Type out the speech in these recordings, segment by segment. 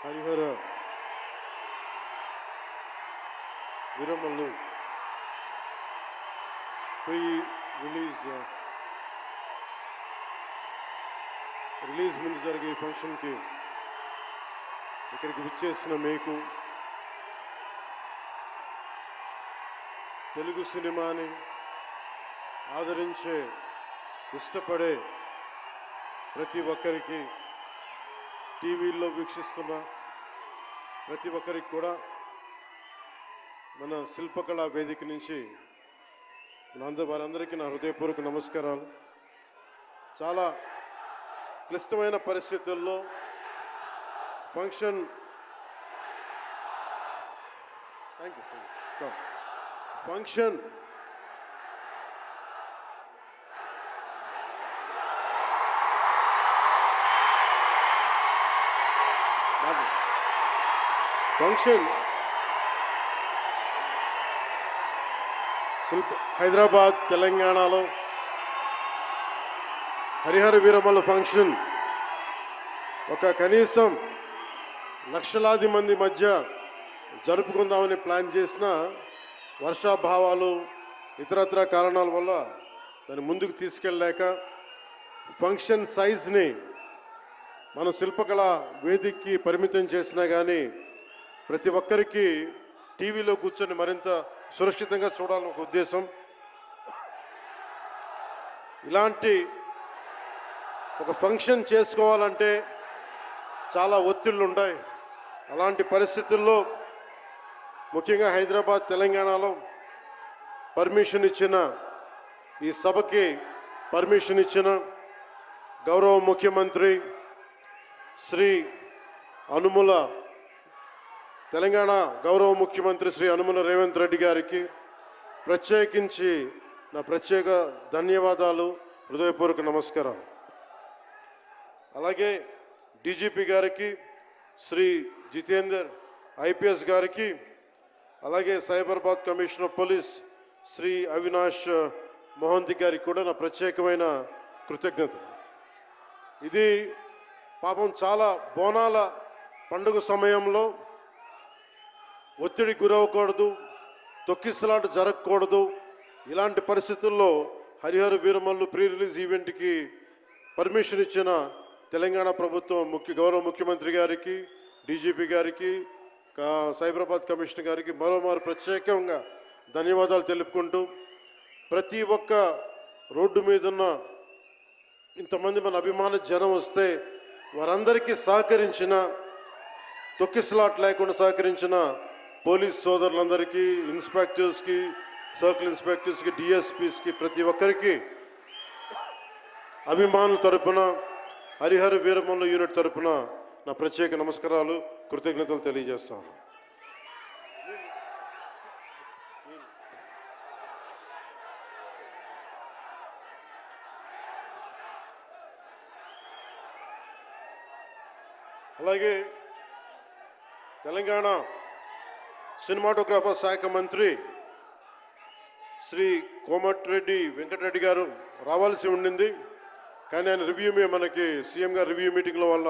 Harihara Veeramallu pre release ముందు జరిగే ఫంక్షన్కి ఇక్కడికి విచ్చేసిన మీకు, తెలుగు సినిమాని ఆదరించే ఇష్టపడే ప్రతి ఒక్కరికి, టీవీల్లో వీక్షిస్తున్న ప్రతి ఒక్కరికి కూడా మన శిల్పకళా వేదిక నుంచి వారందరికీ నా హృదయపూర్వక నమస్కారాలు. చాలా క్లిష్టమైన పరిస్థితుల్లో ఫంక్షన్ హైదరాబాద్ తెలంగాణలో హరిహర వీరమల్ల ఫంక్షన్ ఒక కనీసం లక్షలాది మంది మధ్య జరుపుకుందామని ప్లాన్ చేసిన వర్షాభావాలు ఇతరత్ర కారణాల వల్ల దాన్ని ముందుకు తీసుకెళ్ళలేక ఫంక్షన్ సైజ్ని మనం శిల్పకళ వేదికకి పరిమితం చేసినా కానీ ప్రతి ఒక్కరికి టీవీలో కూర్చొని మరింత సురక్షితంగా చూడాలని ఒక ఉద్దేశం. ఇలాంటి ఒక ఫంక్షన్ చేసుకోవాలంటే చాలా ఒత్తిళ్ళు ఉంటాయి. అలాంటి పరిస్థితుల్లో ముఖ్యంగా హైదరాబాద్ తెలంగాణలో పర్మిషన్ ఇచ్చిన, ఈ సభకి పర్మిషన్ ఇచ్చిన గౌరవ ముఖ్యమంత్రి శ్రీ అనుముల తెలంగాణ గౌరవ ముఖ్యమంత్రి శ్రీ అనుముల రేవంత్ రెడ్డి గారికి ప్రత్యేకించి నా ప్రత్యేక ధన్యవాదాలు, హృదయపూర్వక నమస్కారాలు. అలాగే డీజీపీ గారికి, శ్రీ జితేందర్ ఐపీఎస్ గారికి, అలాగే Cyberabad commissioner of police Shri Avinash Mohanty గారికి కూడా నా ప్రత్యేకమైన కృతజ్ఞతలు. ఇది పాపం చాలా బోనాల పండుగ సమయంలో ఒత్తిడి గురవకూడదు, తొక్కిసలాట జరగకూడదు. ఇలాంటి పరిస్థితుల్లో హరిహర వీరమల్లు ప్రీ రిలీజ్ ఈవెంట్కి పర్మిషన్ ఇచ్చిన తెలంగాణ ప్రభుత్వం గౌరవ ముఖ్యమంత్రి గారికి, డీజీపీ గారికి, సైబరాబాద్ కమిషనర్ గారికి మరోమారు ప్రత్యేకంగా ధన్యవాదాలు తెలుపుకుంటూ, ప్రతి ఒక్క రోడ్డు మీదున్న ఇంతమంది మన అభిమాన జనం వస్తే వారందరికీ సహకరించిన, తొక్కిసలాట లేకుండా సహకరించిన పోలీస్ సోదరులందరికీ, ఇన్స్పెక్టర్స్కి, సర్కిల్ ఇన్స్పెక్టర్స్కి, డిఎస్పీస్కి, ప్రతి ఒక్కరికి అభిమానుల తరపున, హరిహర వీరమల్లు యూనిట్ తరపున నా ప్రత్యేక నమస్కారాలు, కృతజ్ఞతలు తెలియజేస్తాను. అలాగే తెలంగాణ సినిమాటోగ్రాఫర్ శాఖ మంత్రి శ్రీ కోమటిరెడ్డి వెంకటరెడ్డి గారు రావాల్సి ఉండింది, కానీ ఆయన మనకి సీఎం గారు రివ్యూ మీటింగ్ల వల్ల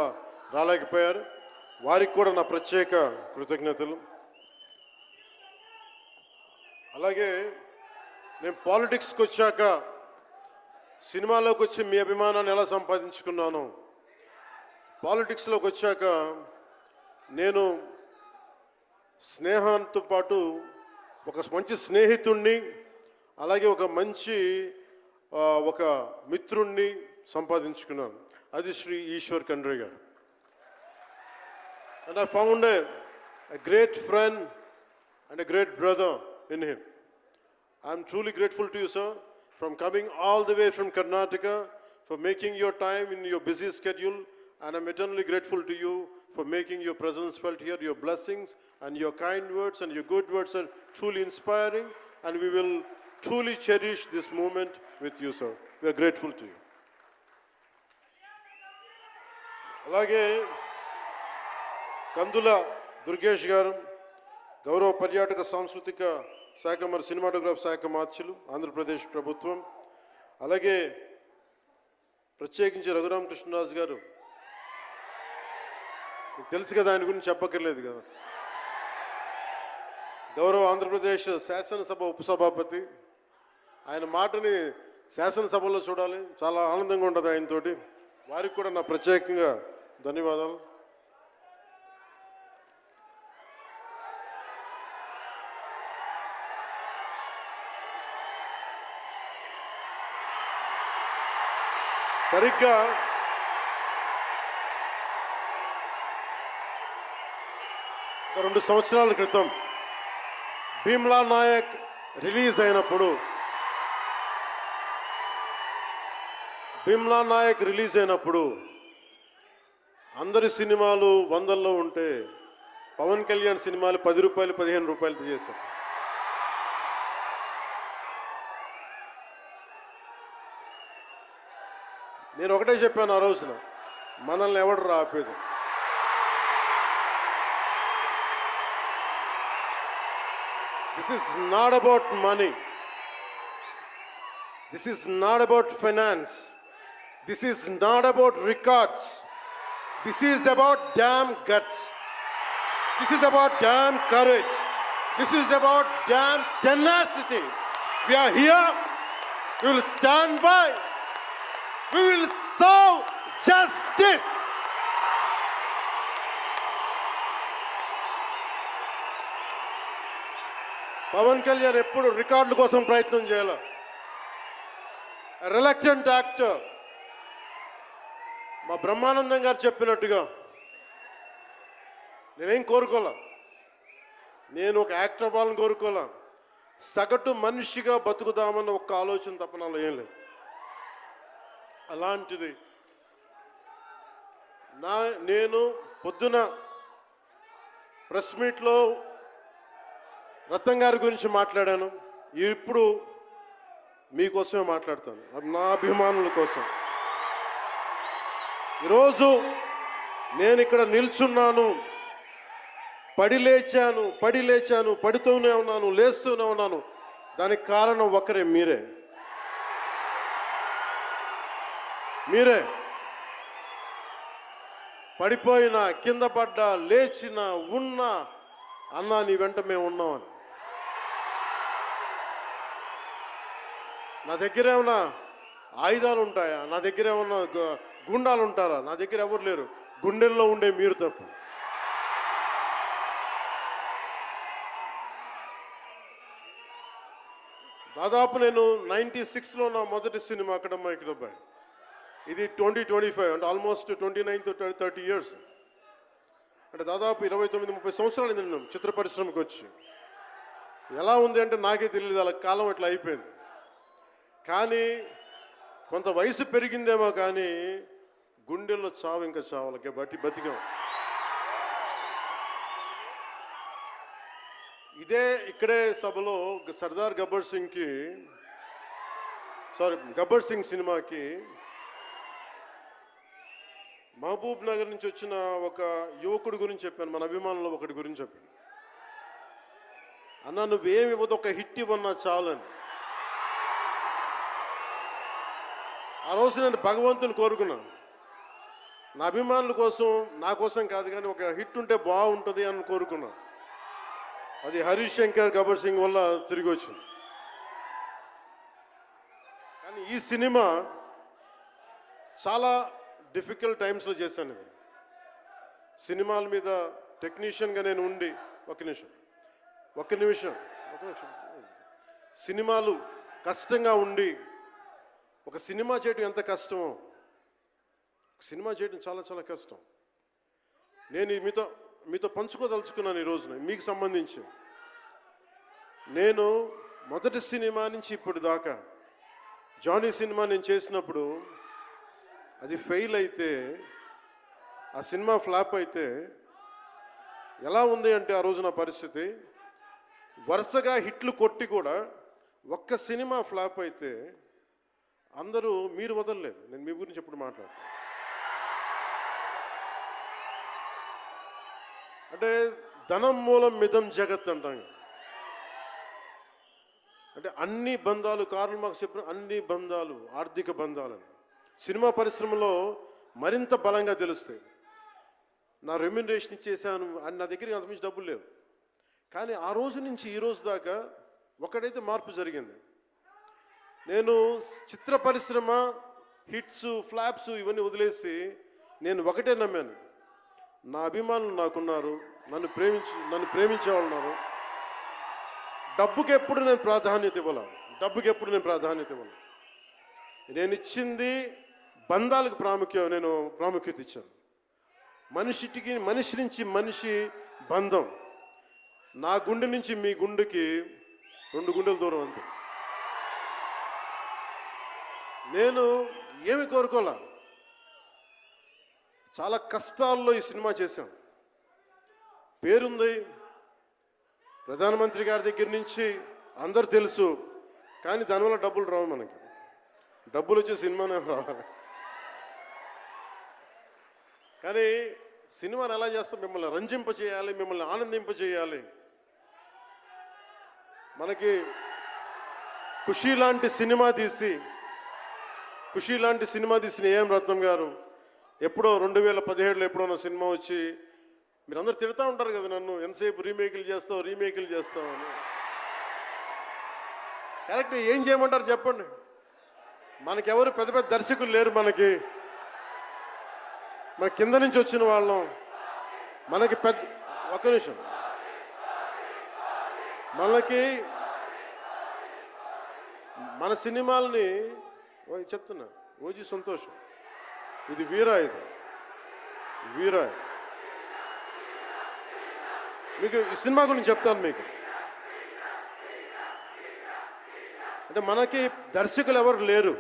రాలేకపోయారు. వారికి కూడా నా ప్రత్యేక కృతజ్ఞతలు. అలాగే నేను పాలిటిక్స్కి వచ్చాక, సినిమాలోకి వచ్చి మీ అభిమానాన్ని ఎలా సంపాదించుకున్నాను, పాలిటిక్స్లోకి వచ్చాక నేను స్నేహంతో పాటు ఒక మంచి స్నేహితుణ్ణి, అలాగే ఒక మంచి ఒక మిత్రుణ్ణి సంపాదించుకున్నాను. అది శ్రీ ఈశ్వర్ ఖండ్రే గారు. And I found a great friend and a great brother in him. I am truly grateful to you, sir, from coming all the way from Karnataka, for making your time in your busy schedule, and I'm eternally grateful to you for making your presence felt here. Your blessings and your kind words and your good words are truly inspiring, and we will truly cherish this moment with you, sir. We are grateful to you. అలాగే కందుల దుర్గేష్ గారు, గౌరవ పర్యాటక సాంస్కృతిక శాఖ మరి cinematograph శాఖ మార్చులు, ఆంధ్రప్రదేశ్ ప్రభుత్వం. అలాగే ప్రత్యేకించి రఘురామ కృష్ణరాజు గారు, మీకు తెలుసు కదా, ఆయన గురించి చెప్పక్కర్లేదు కదా. గౌరవ ఆంధ్రప్రదేశ్ శాసనసభ ఉపసభాపతి, ఆయన మాటని శాసనసభలో చూడాలి, చాలా ఆనందంగా ఉంటుంది ఆయనతోటి. వారికి కూడా నా ప్రత్యేకంగా ధన్యవాదాలు. సరిగ్గా ఒక 2 సంవత్సరాల క్రితం భీమ్లా నాయక్ రిలీజ్ అయినప్పుడు, అందరి సినిమాలు 100లో ఉంటే పవన్ కళ్యాణ్ సినిమాలు 10 రూపాయలు 15 రూపాయలతో చేశారు. నేను ఒకటే చెప్పాను ఆ రోజున, మనల్ని ఎవడు రాపేది. This is not about money. This is not about finance. This is not about records. This is about damn guts. This is about damn courage. This is about damn tenacity. We are here. We will stand by. We will serve justice. Pawan Kalyan ఎప్పుడు రికార్డుల కోసం ప్రయత్నం చేయాల. Reluctant actor. మా బ్రహ్మానందం గారు చెప్పినట్టుగా నేనేం కోరుకోలే, నేను ఒక యాక్టర్ అవ్వాలని కోరుకోలే, సగటు మనిషిగా బతుకుదామన్న ఒక్క ఆలోచన తప్ప నాలో ఏం లేదు. అలాంటిది నేను పొద్దున ప్రెస్ మీట్లో రత్నం గారి గురించి మాట్లాడాను. ఇప్పుడు మీకోసమే మాట్లాడతాను, నా అభిమానుల కోసం. ఈరోజు నేను ఇక్కడ నిల్చున్నాను, పడి లేచాను, పడుతూనే ఉన్నాను, లేస్తూనే ఉన్నాను. దానికి కారణం ఒకరే, మీరే. పడిపోయినా, కింద పడ్డా, లేచినా, ఉన్నా, అన్నా నీ వెంట మేము ఉన్నామని. నా దగ్గర ఏమన్నా ఆయుధాలు ఉంటాయా? నా దగ్గర ఏమన్నా గుండాలు ఉంటారా? నా దగ్గర ఎవరు లేరు, గుండెల్లో ఉండే మీరు తప్ప. దాదాపు నేను 96లో నా మొదటి సినిమా అక్కడమ్మ ఇక్కడబ్బాయి. ఇది 2025 అంటే ఆల్మోస్ట్ 29 to 30 years. అంటే దాదాపు 29-30 సంవత్సరాలు నేను చిత్ర పరిశ్రమకు వచ్చి. ఎలా ఉంది అంటే నాకే తెలియదు, అలా కాలం ఇట్లా అయిపోయింది. కానీ కొంత వయసు పెరిగిందేమో కానీ గుండెల్లో చావు ఇంకా చావాలకే బతికాం. ఇక్కడే సభలో సర్దార్ గబ్బర్ సింగ్ సినిమాకి మహబూబ్ నగర్ నుంచి వచ్చిన ఒక యువకుడి గురించి చెప్పాను, మన అభిమానుల్లో ఒకటి గురించి చెప్పాను. అన్నా నువ్వేమి ఇవ్వదు, ఒక హిట్ ఇవ్వన్నా చాలని. ఆ రోజు నేను భగవంతుని కోరుకున్నాను, నా అభిమానుల కోసం, నా కోసం కాదు కానీ ఒక హిట్ ఉంటే బాగుంటుంది అని కోరుకున్నాను. అది హరీష్ శంకర్ గబ్బర్ సింగ్ వల్ల తిరిగి వచ్చింది. కానీ ఈ సినిమా చాలా డిఫికల్ట్ టైమ్స్లో చేశాను. ఇది సినిమాల మీద టెక్నీషియన్గా నేను ఉండి ఒక నిమిషం సినిమాలు కష్టంగా ఉండి, ఒక సినిమా చేయడం ఎంత కష్టమో, సినిమా చేయడం చాలా చాలా కష్టం. నేను మీతో పంచుకోదలుచుకున్నాను ఈ రోజున. మీకు సంబంధించి నేను మొదటి సినిమా నుంచి ఇప్పుడు దాకా జానీ సినిమా నేను చేసినప్పుడు అది ఫెయిల్ అయితే, ఆ సినిమా ఫ్లాప్ అయితే ఎలా ఉంది అంటే ఆ రోజు నా పరిస్థితి, వరుసగా హిట్లు కొట్టి కూడా ఒక్క సినిమా ఫ్లాప్ అయితే అందరూ మీరు వదలలేదు. నేను మీ గురించి ఎప్పుడు మాట్లాడతాను అంటే ధనం మూలం మిదం జగత్ అంటాం. అంటే అన్ని బంధాలు, కార్ల్ మార్క్స్ చెప్పిన అన్ని బంధాలు ఆర్థిక బంధాలని సినిమా పరిశ్రమలో మరింత బలంగా తెలుస్తాయి. నా రెమ్యునరేషన్ ఇచ్చేసాను అని నా దగ్గర అంతమించి డబ్బులు లేవు. కానీ ఆ రోజు నుంచి ఈ రోజు దాకా ఒకడైతే మార్పు జరిగింది. నేను చిత్ర పరిశ్రమ హిట్స్ ఫ్లాప్స్ ఇవన్నీ వదిలేసి నేను ఒకటే నమ్మాను, నా అభిమానులు నాకున్నారు, నన్ను ప్రేమించే వాళ్ళు ఉన్నారు. డబ్బుకి ఎప్పుడు నేను ప్రాధాన్యత ఇవ్వాలి, నేను ఇచ్చింది బంధాలకు ప్రాముఖ్యత ఇచ్చాను. మనిషి నుంచి మనిషి బంధం. నా గుండె నుంచి మీ గుండెకి 2 గుండెల దూరం అంతే. నేను ఏమి కోరుకోలే, చాలా కష్టాల్లో ఈ సినిమా చేశాం. పేరుంది, ప్రధానమంత్రి గారి దగ్గర నుంచి అందరు తెలుసు. కానీ దానివల్ల డబ్బులు రావు, మనకి డబ్బులు వచ్చే సినిమానే రావాలి. కానీ సినిమాని ఎలా చేస్తాం, మిమ్మల్ని రంజింపజేయాలి, మిమ్మల్ని ఆనందింపజేయాలి. మనకి ఖుషీ లాంటి సినిమా తీసిన ఏఎం రత్నం గారు ఎప్పుడో 2017లో ఎప్పుడో నా సినిమా వచ్చి మీరందరూ తిడతా ఉంటారు కదా నన్ను, ఎంతసేపు రీమేకులు చేస్తావు అని. కరెక్ట్, ఏం చేయమంటారు చెప్పండి? మనకెవరు పెద్ద పెద్ద దర్శకులు లేరు. మన కింద నుంచి వచ్చిన వాళ్ళం. మనకి ఒక్క నిమిషం, మన సినిమాలని చెప్తున్నా, ఓజీ సంతోషం, ఇది వీరా, మీకు ఈ సినిమా గురించి చెప్తాను మీకు. అంటే మనకి దర్శకులు ఎవరు లేరు.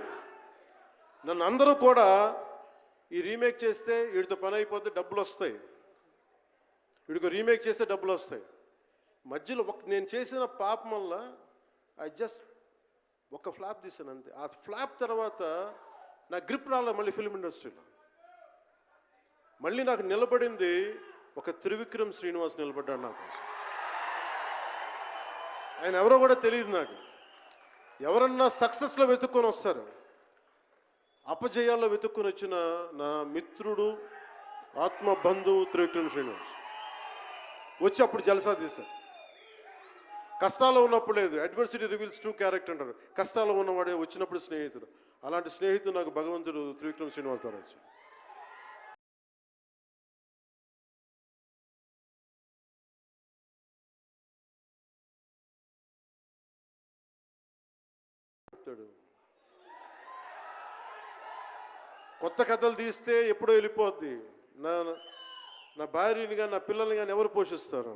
నన్ను అందరూ కూడా ఈ రీమేక్ చేస్తే వీడితో పని అయిపోతే డబ్బులు వస్తాయి, వీడికి రీమేక్ చేస్తే డబ్బులు వస్తాయి. మధ్యలో నేను చేసిన పాపం వల్ల ఒక ఫ్లాప్ తీసాను అంతే. ఆ ఫ్లాప్ తర్వాత నా గ్రిప్ రాలే మళ్ళీ ఫిల్మ్ ఇండస్ట్రీలో. మళ్ళీ నాకు నిలబడింది ఒక త్రివిక్రమ్ శ్రీనివాస్ నిలబడ్డాడు నా కోసం. ఆయన ఎవరో కూడా తెలియదు నాకు. ఎవరన్నా సక్సెస్లో వెతుక్కొని వస్తారు, అపజయాల్లో వెతుక్కొని వచ్చిన నా మిత్రుడు, ఆత్మ బంధువు త్రివిక్రమ్ శ్రీనివాస్ వచ్చి అప్పుడు జలసా తీశారు. కష్టాల్లో ఉన్నప్పుడు లేదు, అడ్వర్సిటీ రివీల్స్ ట్రూ క్యారెక్టర్ అంటారు. కష్టాల్లో ఉన్నవాడే వచ్చినప్పుడు స్నేహితుడు. అలాంటి స్నేహితుడు నాకు భగవంతుడు త్రివిక్రమ్ శ్రీనివాస్ ద్వారా వచ్చాడు. కొత్త కథలు తీస్తే ఎప్పుడో వెళ్ళిపోద్ది. నా భార్యని కానీ నా పిల్లల్ని కానీ ఎవరు పోషిస్తారు?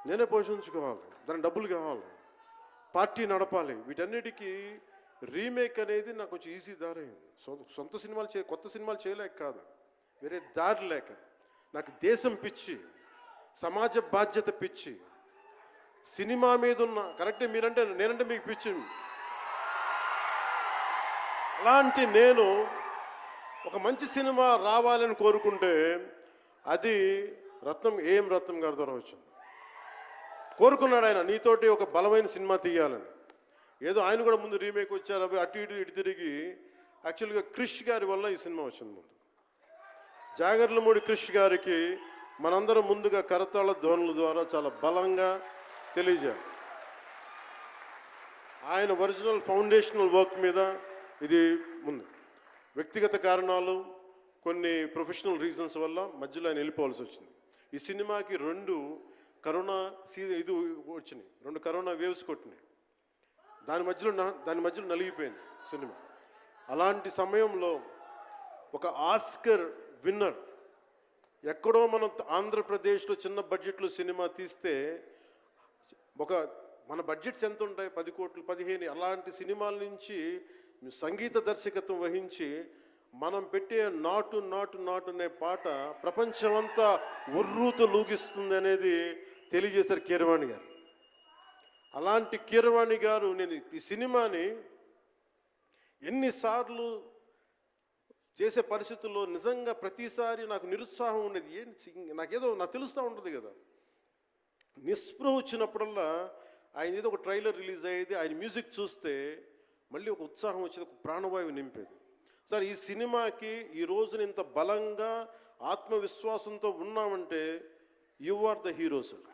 నేనే పోషించుకోవాలి, దానికి డబ్బులు కావాలి, పార్టీ నడపాలి. వీటన్నిటికీ రీమేక్ అనేది నాకు కొంచెం ఈజీ దారి అయింది. సొంత సినిమాలు కొత్త సినిమాలు చేయలేక కాదు, వేరే దారి లేక. నాకు దేశం పిచ్చి, సమాజ బాధ్యత పిచ్చి, సినిమా మీద ఉన్న కరెక్టే. నేనంటే మీకు పిచ్చి. అలాంటి నేను ఒక మంచి సినిమా రావాలని కోరుకుంటే అది ఏఎం రత్నం గారి ద్వారా వచ్చింది. కోరుకున్నాడు ఆయన, నీతోటి ఒక బలమైన సినిమా తీయాలని. ఏదో ఆయన కూడా ముందు రీమేక్ వచ్చారు, అవి అటు ఇటు తిరిగి యాక్చువల్గా క్రిష్ గారి వల్ల ఈ సినిమా వచ్చింది. ముందు జాగర్లమూడి క్రిష్ గారికి మనందరం ముందుగా కరతాళ ధ్వనుల ద్వారా చాలా బలంగా తెలియజేయాలి. ఆయన ఒరిజినల్ ఫౌండేషనల్ వర్క్ మీద ఇది ముందు. వ్యక్తిగత కారణాలు, కొన్ని ప్రొఫెషనల్ రీజన్స్ వల్ల మధ్యలో ఆయన వెళ్ళిపోవాల్సి వచ్చింది. ఈ సినిమాకి 2 కరోనా ఇది వచ్చినాయి, 2 కరోనా వేవ్స్ కొట్టినాయి. దాని మధ్యలో నలిగిపోయింది సినిమా. అలాంటి సమయంలో ఒక ఆస్కర్ విన్నర్ ఎక్కడో మనం ఆంధ్రప్రదేశ్లో చిన్న బడ్జెట్లో సినిమా తీస్తే మన బడ్జెట్స్ ఎంత ఉంటాయి, 10 కోట్లు 15, అలాంటి సినిమాల నుంచి సంగీత దర్శకత్వం వహించి మనం పెట్టే నాటు నాటు నాటు అనే పాట ప్రపంచమంతా ఉర్రూతో లూగిస్తుంది అనేది తెలియజేశారు కీరవాణి గారు. అలాంటి కీరవాణి గారు నేను ఈ సినిమాని ఎన్నిసార్లు చేసే పరిస్థితుల్లో నిజంగా ప్రతిసారి నాకు నిరుత్సాహం ఉండేది. నాకు తెలుస్తూ ఉంటుంది కదా, నిస్పృహ వచ్చినప్పుడల్లా ఆయన ఏదో ఒక ట్రైలర్ రిలీజ్ అయ్యేది, ఆయన మ్యూజిక్ చూస్తే మళ్ళీ ఒక ఉత్సాహం వచ్చేది, ఒక ప్రాణవాయువు నింపేది. సార్ ఈ సినిమాకి ఈ రోజున ఇంత బలంగా ఆత్మవిశ్వాసంతో ఉన్నామంటే you are the hero sir.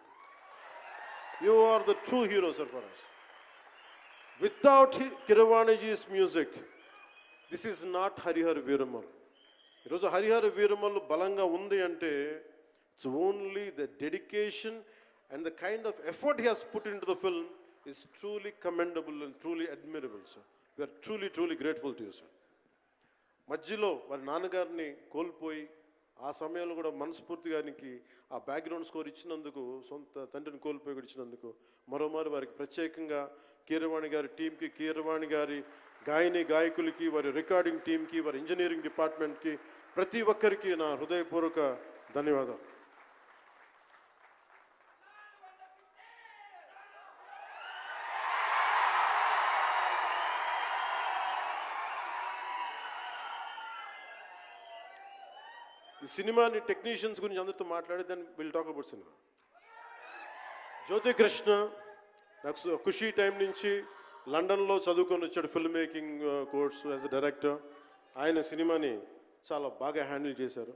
You are the true hero sir for us. Without కిరవాణిజీస్ music this is not Harihara Veeramallu. ఈరోజు హరిహర వీరమల్ బలంగా ఉంది అంటే it's only the dedication and the kind of effort he has put in to the film is truly commendable and truly admirable sir. We're truly grateful to you sir. మధ్యలో వారి నాన్నగారిని కోల్పోయి ఆ సమయంలో కూడా మనస్ఫూర్తిగా ఆయనకి ఆ బ్యాక్గ్రౌండ్ స్కోర్ ఇచ్చినందుకు, సొంత తండ్రిని కోల్పోయి కూడా ఇచ్చినందుకు మరోమారు వారికి ప్రత్యేకంగా కీరవాణి గారి టీంకి, కీరవాణి గారి గాయకులకి, వారి రికార్డింగ్ టీంకి, వారి ఇంజనీరింగ్ డిపార్ట్మెంట్కి, ప్రతి ఒక్కరికి నా హృదయపూర్వక ధన్యవాదాలు. ఈ సినిమాని టెక్నీషియన్స్ గురించి అందరితో మాట్లాడి then will talk about cinema. Jyothi Krishna నాకు ఖుషీ టైం నుంచి లండన్లో చదువుకొని వచ్చాడు, film making course as a director. ఆయన సినిమాని చాలా బాగా హ్యాండిల్ చేశారు.